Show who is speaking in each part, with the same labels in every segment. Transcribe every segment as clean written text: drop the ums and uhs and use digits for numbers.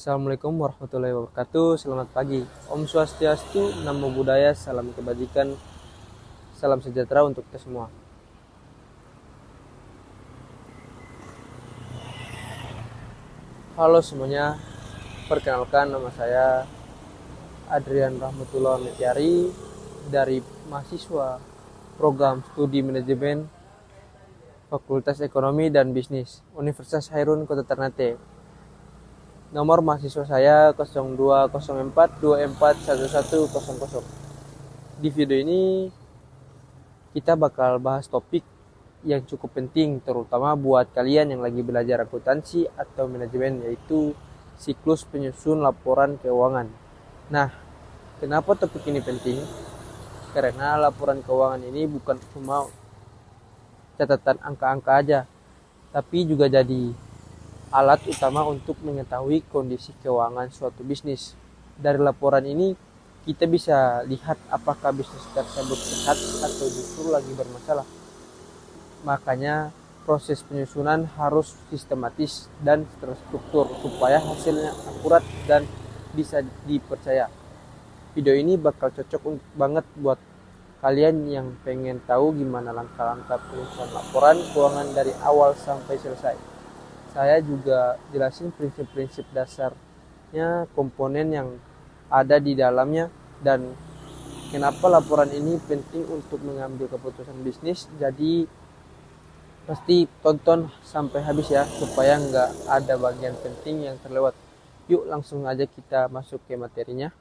Speaker 1: Assalamualaikum warahmatullahi wabarakatuh. Selamat pagi. Om Swastiastu, Namo Buddhaya, salam kebajikan, salam sejahtera untuk kita semua. Halo semuanya, perkenalkan nama saya Adrian Rahmatullah Metiari dari mahasiswa program studi manajemen Fakultas Ekonomi dan Bisnis Universitas Hairun Kota Ternate. Nomor mahasiswa saya 0204241100. Di video ini kita bakal bahas topik yang cukup penting terutama buat kalian yang lagi belajar akuntansi atau manajemen, yaitu siklus penyusun laporan keuangan. Nah, kenapa topik ini penting? Karena laporan keuangan ini bukan cuma catatan angka-angka aja, tapi juga jadi alat utama untuk mengetahui kondisi keuangan suatu bisnis. Dari laporan ini kita bisa lihat apakah bisnis tersebut sehat atau justru lagi bermasalah. Makanya proses penyusunan harus sistematis dan terstruktur supaya hasilnya akurat dan bisa dipercaya. Video ini bakal cocok banget buat kalian yang pengen tahu gimana langkah-langkah penyusunan laporan keuangan dari awal sampai selesai. Saya juga jelasin prinsip-prinsip dasarnya, komponen yang ada di dalamnya, dan kenapa laporan ini penting untuk mengambil keputusan bisnis. Jadi pasti tonton sampai habis ya, supaya nggak ada bagian penting yang terlewat. Yuk langsung aja kita masuk ke materinya.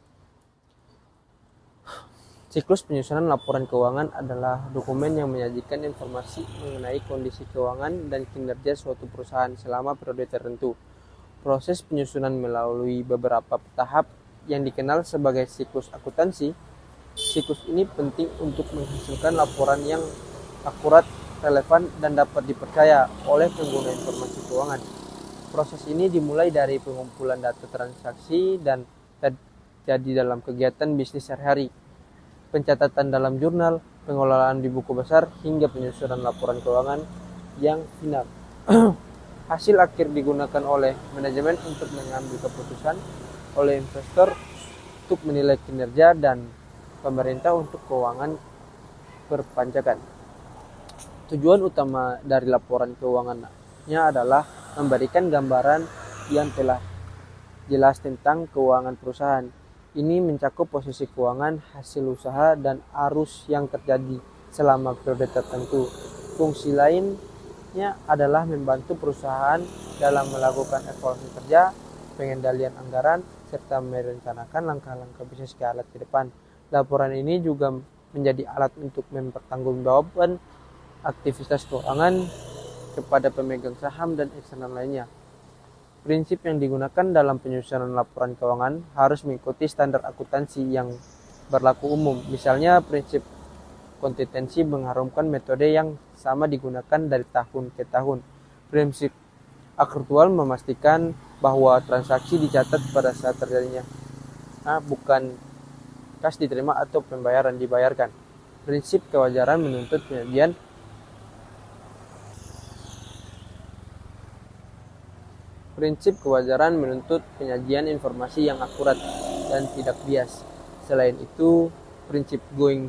Speaker 1: Siklus penyusunan laporan keuangan adalah dokumen yang menyajikan informasi mengenai kondisi keuangan dan kinerja suatu perusahaan selama periode tertentu. Proses penyusunan melalui beberapa tahap yang dikenal sebagai siklus akuntansi. Siklus ini penting untuk menghasilkan laporan yang akurat, relevan, dan dapat dipercaya oleh pengguna informasi keuangan. Proses ini dimulai dari pengumpulan data transaksi dan terjadi dalam kegiatan bisnis sehari-hari, pencatatan dalam jurnal, pengelolaan di buku besar, hingga penyusunan laporan keuangan yang final. Hasil akhir digunakan oleh manajemen untuk mengambil keputusan, oleh investor untuk menilai kinerja, dan pemerintah untuk keuangan perpajakan. Tujuan utama dari laporan keuangannya adalah memberikan gambaran yang telah jelas tentang keuangan perusahaan. Ini mencakup posisi keuangan, hasil usaha, dan arus yang terjadi selama periode tertentu. Fungsi lainnya adalah membantu perusahaan dalam melakukan evaluasi kerja, pengendalian anggaran, serta merencanakan langkah-langkah bisnis ke arah ke depan. Laporan ini juga menjadi alat untuk mempertanggungjawabkan aktivitas keuangan kepada pemegang saham dan eksternal lainnya. Prinsip yang digunakan dalam penyusunan laporan keuangan harus mengikuti standar akuntansi yang berlaku umum. Misalnya, prinsip konsistensi mengharumkan metode yang sama digunakan dari tahun ke tahun. Prinsip aktual memastikan bahwa transaksi dicatat pada saat terjadinya, bukan kas diterima atau pembayaran dibayarkan. Prinsip kewajaran menuntut penyajian informasi yang akurat dan tidak bias. Selain itu, prinsip going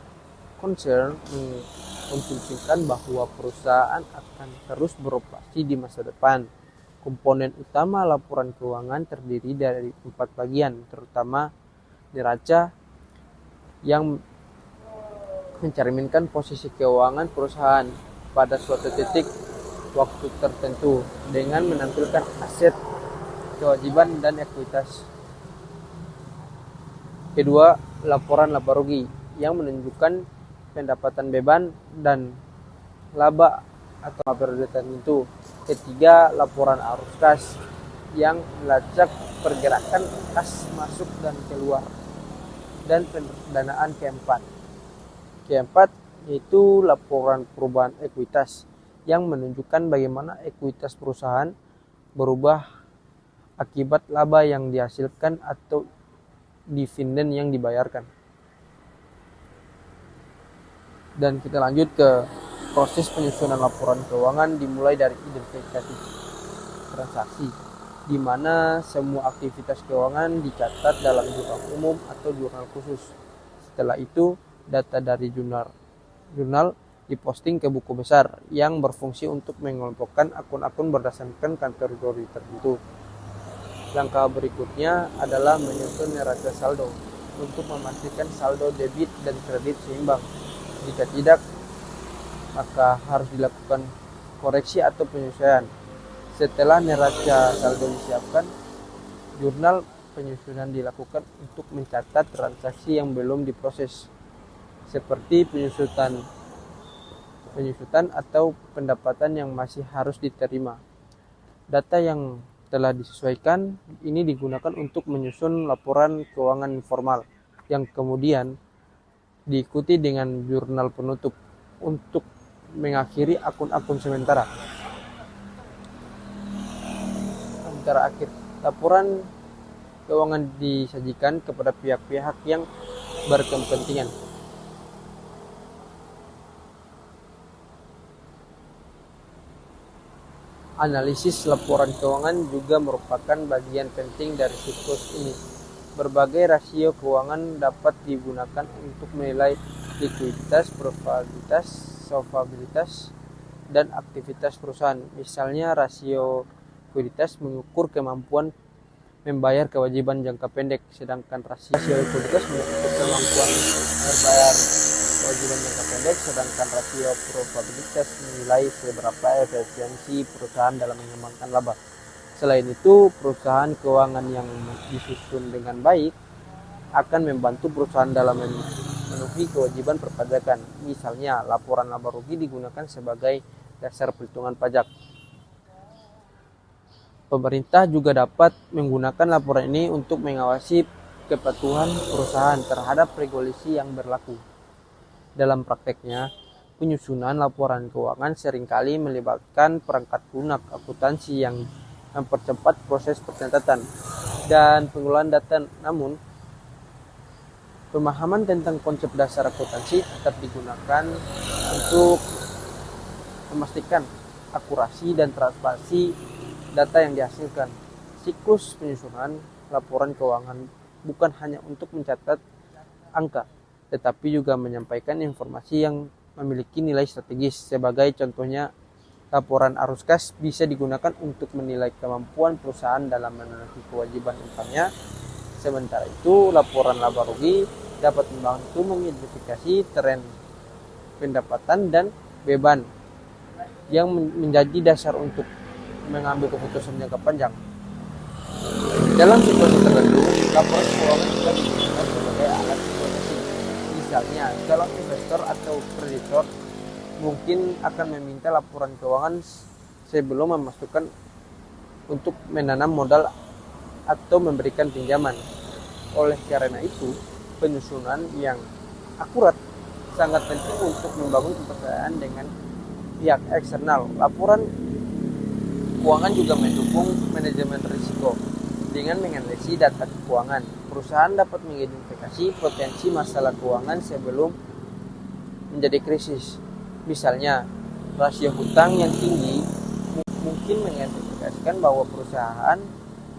Speaker 1: concern menunjukkan bahwa perusahaan akan terus beroperasi di masa depan. Komponen utama laporan keuangan terdiri dari 4 bagian, terutama neraca yang mencerminkan posisi keuangan perusahaan pada suatu titik waktu tertentu dengan menampilkan aset, kewajiban, dan ekuitas. Kedua, laporan laba rugi yang menunjukkan pendapatan beban dan laba atau periode tertentu. Ketiga, laporan arus kas yang melacak pergerakan kas masuk dan keluar. Dan pendanaan keempat yaitu laporan perubahan ekuitas yang menunjukkan bagaimana ekuitas perusahaan berubah akibat laba yang dihasilkan atau dividen yang dibayarkan. Dan kita lanjut ke proses penyusunan laporan keuangan, dimulai dari identifikasi transaksi. di mana semua aktivitas keuangan dicatat dalam jurnal umum atau jurnal khusus. Setelah itu, data dari jurnal diposting ke buku besar yang berfungsi untuk mengelompokkan akun-akun berdasarkan kategori tertentu. Langkah berikutnya adalah menyusun neraca saldo untuk memastikan saldo debit dan kredit seimbang. Jika tidak, maka harus dilakukan koreksi atau penyesuaian. Setelah neraca saldo disiapkan, jurnal penyusunan dilakukan untuk mencatat transaksi yang belum diproses, seperti penyusutan atau pendapatan yang masih harus diterima. Data yang telah disesuaikan ini digunakan untuk menyusun laporan keuangan formal yang kemudian diikuti dengan jurnal penutup untuk mengakhiri akun-akun sementara. Akhir, laporan keuangan disajikan kepada pihak-pihak yang berkepentingan. Analisis laporan keuangan juga merupakan bagian penting dari siklus ini. Berbagai rasio keuangan dapat digunakan untuk menilai likuiditas, probabilitas, solvabilitas, dan aktivitas perusahaan. Misalnya, rasio likuiditas mengukur kemampuan membayar kewajiban jangka pendek, sedangkan rasio likuiditas mengukur kemampuan membayar kewajiban jangka pendek, sedangkan rasio probabilitas menilai seberapa efisiensi perusahaan dalam mengembangkan laba. Selain itu, perusahaan keuangan yang disusun dengan baik akan membantu perusahaan dalam memenuhi kewajiban perpajakan. Misalnya, laporan laba rugi digunakan sebagai dasar perhitungan pajak. Pemerintah juga dapat menggunakan laporan ini untuk mengawasi kepatuhan perusahaan terhadap regulasi yang berlaku. Dalam prakteknya, penyusunan laporan keuangan seringkali melibatkan perangkat lunak akuntansi yang mempercepat proses pencatatan dan pengelolaan data. Namun, pemahaman tentang konsep dasar akuntansi tetap digunakan untuk memastikan akurasi dan transparansi data yang dihasilkan. Siklus penyusunan laporan keuangan bukan hanya untuk mencatat angka, tetapi juga menyampaikan informasi yang memiliki nilai strategis. Sebagai contohnya, laporan arus kas bisa digunakan untuk menilai kemampuan perusahaan dalam memenuhi kewajiban utangnya. Sementara itu, laporan laba rugi dapat membantu mengidentifikasi tren pendapatan dan beban yang menjadi dasar untuk mengambil keputusan jangka panjang. Dalam situasi tertentu, laporan keuangan juga digunakan sebagai alat evaluasi. Misalnya, calon investor atau kreditor mungkin akan meminta laporan keuangan sebelum memasukkan untuk menanam modal atau memberikan pinjaman. Oleh karena itu, penyusunan yang akurat sangat penting untuk membangun kepercayaan dengan pihak eksternal. Laporan keuangan juga mendukung manajemen risiko. Dengan menganalisis data keuangan, perusahaan dapat mengidentifikasi potensi masalah keuangan sebelum menjadi krisis. Misalnya, rasio hutang yang tinggi mungkin mengindikasikan bahwa perusahaan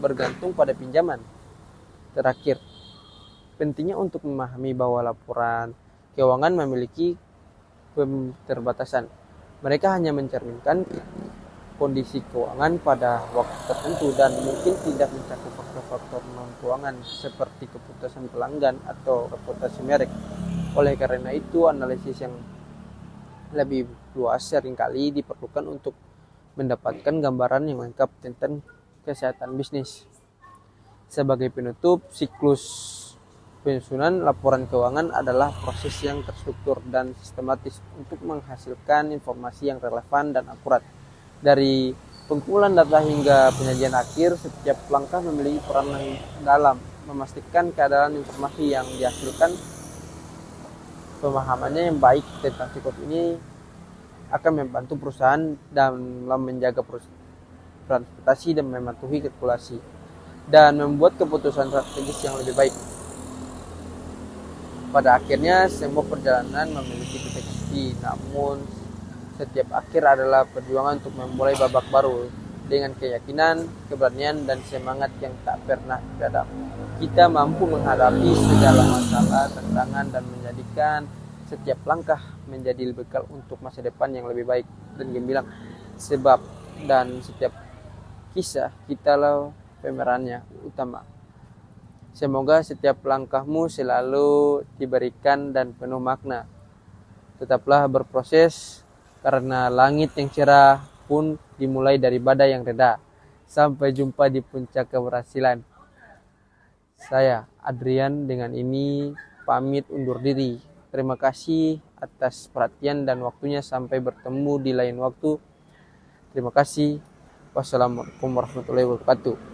Speaker 1: bergantung pada pinjaman. Terakhir, pentingnya untuk memahami bahwa laporan keuangan memiliki keterbatasan. Mereka hanya mencerminkan kondisi keuangan pada waktu tertentu dan mungkin tidak mencakup faktor-faktor non-keuangan seperti keputusan pelanggan atau reputasi merek. Oleh karena itu, analisis yang lebih luas seringkali diperlukan untuk mendapatkan gambaran yang lengkap tentang kesehatan bisnis. Sebagai penutup, siklus penyusunan laporan keuangan adalah proses yang terstruktur dan sistematis untuk menghasilkan informasi yang relevan dan akurat. Dari pengumpulan data hingga penyajian akhir, setiap langkah memiliki peran dalam memastikan keadaan informasi yang dihasilkan. Pemahamannya yang baik tentang siklus ini akan membantu perusahaan dalam menjaga transportasi dan mematuhi kalkulasi dan membuat keputusan strategis yang lebih baik. Pada akhirnya, semua perjalanan memiliki titik henti, namun setiap akhir adalah perjuangan untuk memulai babak baru. Dengan keyakinan, keberanian, dan semangat yang tak pernah padam, kita mampu menghadapi segala masalah, tantangan, dan menjadikan setiap langkah menjadi bekal untuk masa depan yang lebih baik dan gemilang. Sebab dan setiap kisah kita lah pemerannya utama. Semoga setiap langkahmu selalu diberikan dan penuh makna. Tetaplah berproses, karena langit yang cerah pun dimulai dari badai yang reda. Sampai jumpa di puncak keberhasilan. Saya, Adrian, dengan ini pamit undur diri. Terima kasih atas perhatian dan waktunya. Sampai bertemu di lain waktu. Terima kasih. Wassalamualaikum warahmatullahi wabarakatuh.